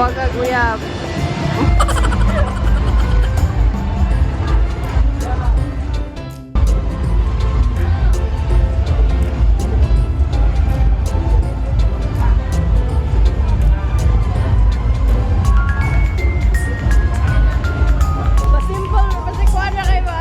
Kuha ka uyab. Simple, kasi kuha na kayo ba?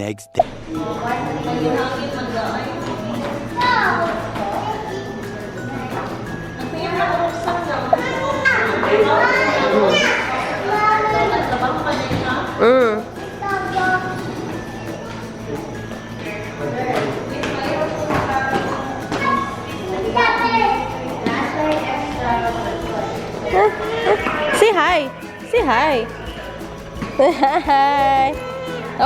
next day. Say hi. Say hi. Hi.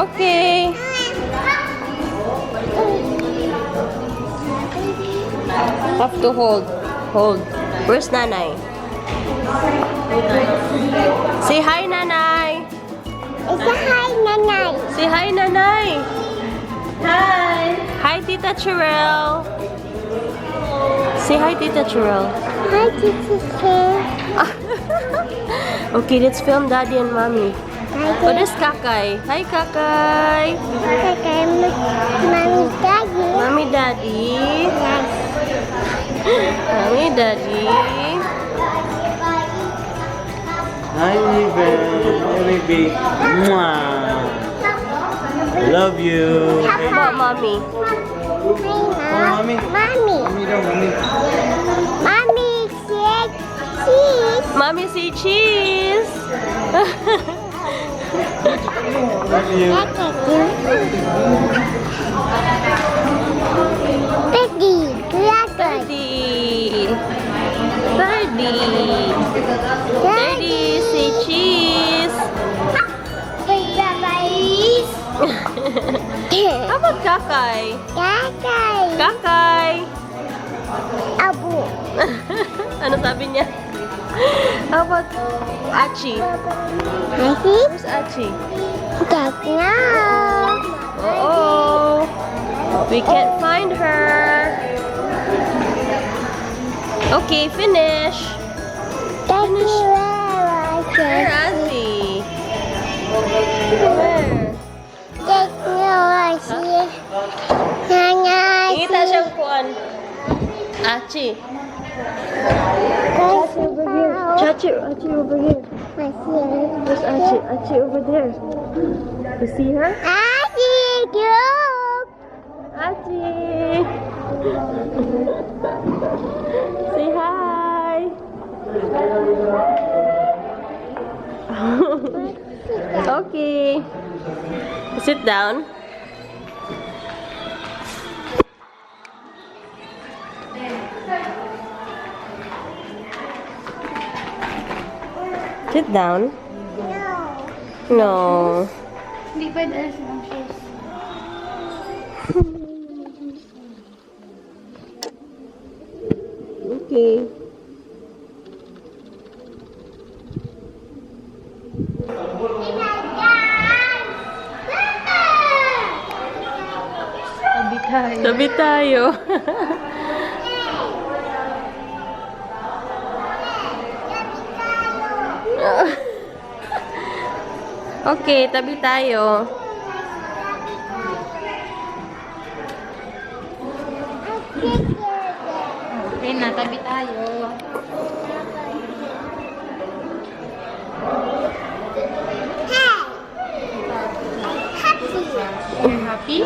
Okay. Have to hold. Hold. Where's Nanay? Say hi, Nanay. Say hi, Nanay. Say hi, Nanay. Hi. Hi, Tita Chirel. Say hi, Tita Chirel. Hi, Tita. Okay, let's film Daddy and Mommy. Oh, there's Kakay. Hi, Kakay. Mommy, Daddy. Mommy, Daddy. Yes. Mommy, Daddy. Hi, baby. Mwah. Love you. What, Mommy? Mommy. Mommy. Mommy. Mommy, say cheese. Mommy, say cheese. Love you. Daddy. Daddy. Daddy. Daddy, say cheese. How about Kakay? Kakay. Abu. Ano sabi niya? How about Achi? Where's Achi? Uh-oh. We can't find her. Okay, finish. Where Auntie? Where? Ingita siyang kuan. Achi. Achi over here. Where's Achi? Achi over there. You see her? Achi. Say hi. Okay. Sit down. Sit down. No. Hindi pwede silang shoes. Okay. Tabi tayo. Okay, tabi tayo. Okay na, tabi tayo. Happy?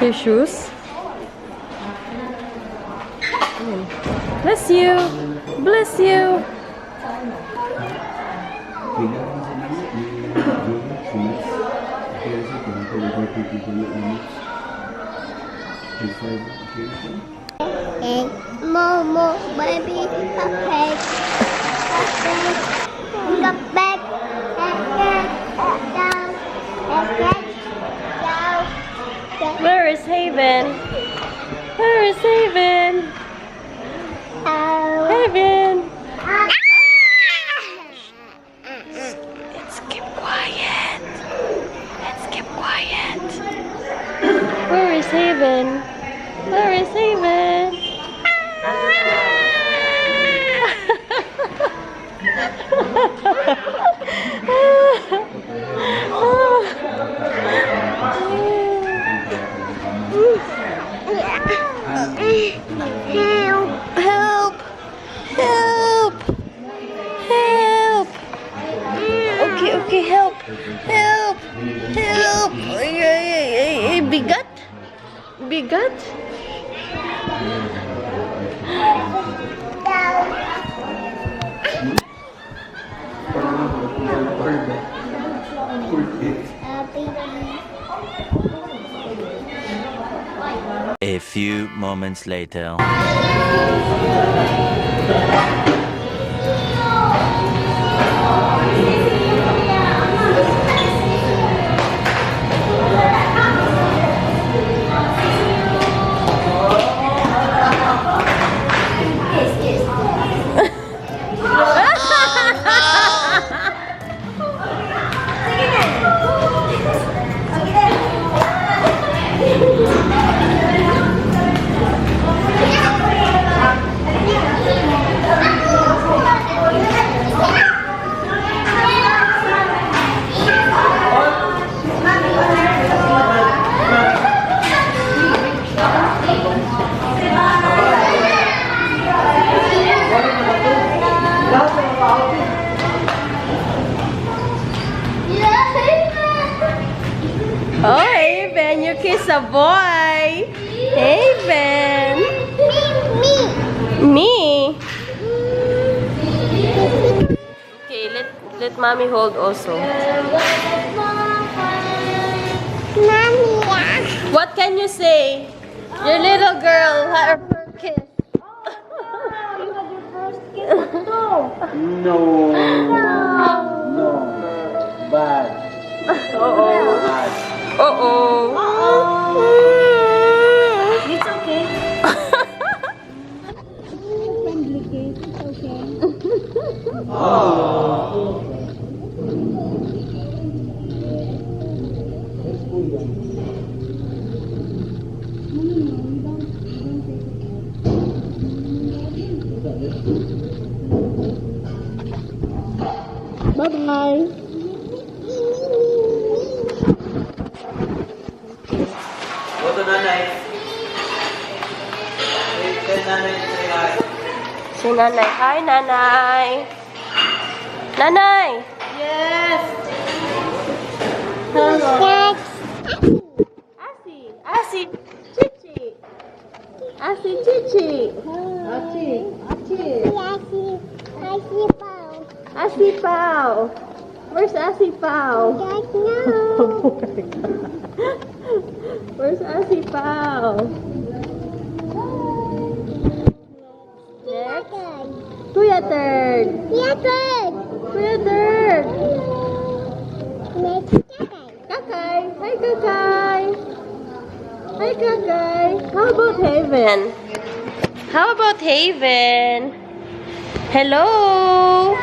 Your shoes? Bless you. Bless you. And Momo, baby, cupcake, cupcake, Where is Haven? Where is Haven? Haven! Let's keep quiet. Let's keep quiet. Where is Haven? Where is Haven? Help. Help! Help! Help! Okay, okay, help! Help! Help! Ay, bigat? Bigat? A few moments later. Oh, hey, Ben, you kiss a boy. Hey, Ben. Me? Okay, let mommy hold also. What can you say? Your little girl had her kiss. No. No. Bad. Uh-oh. Bad. Uh-oh. It's okay. Bye-bye. Go to nanay. Tell nanay to say hi. Si Nanay. Hi, Nanay. Nanay! Yes! Asi! Asi! Chichi! Asi, Chichi! Asi Pao! Where's Asi Pao? Where's Asi Pao? Next. Kuya Third! Kuya Third! Kakay! Hi, Kakay! Hi, Kakay! How about Haven? How about Haven? Hello!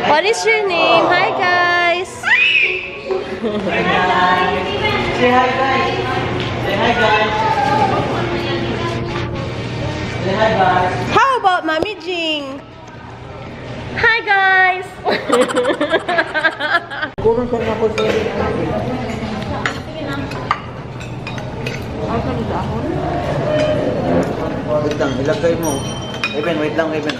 What is your name? Hi, guys! Say hi, guys. Say hi, guys. Say hi, guys. How about Mami Jing? Hi, guys! Kurang ka na ako sa wait lang, ilagay mo. Eben, wait lang, Eben.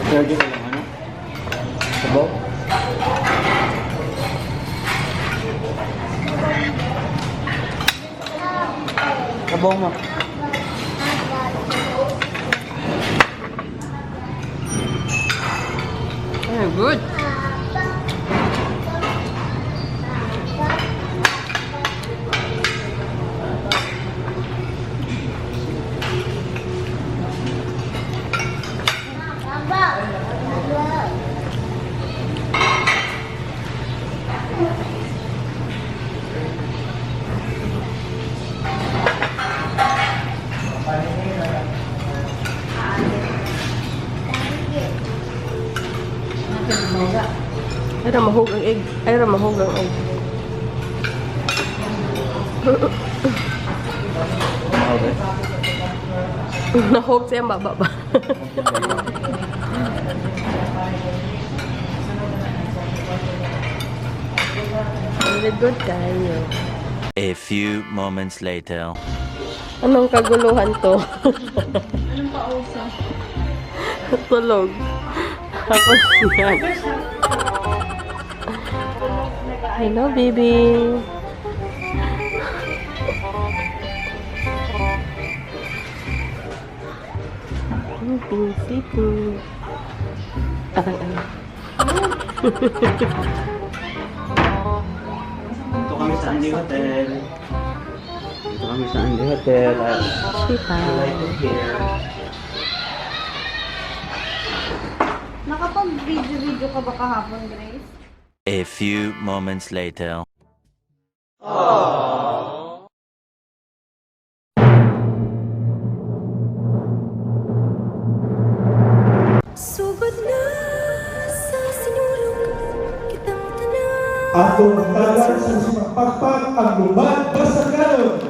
Lagi na lang, ano? Sabaw? Sabaw mo. Very good. Ay, ramahog ang egg. Ay, ramahog ang egg. Okay. Nahog siya baba ba? Very good kayo. A few moments later. Anong kaguluhan to? Anong pauso? Tulog. Tapos yan. Hello, baby. Pinsito. Dito kami sa Andy Hotel. Dito kami sa Andy Hotel. Sita. Like it here. Nakapag-video ka ba kahapon, Grace? A few moments later. Sugod na sa sinulog kitang tanan. Ako ang tagal sa sumapakpak ang lumad Basakanon.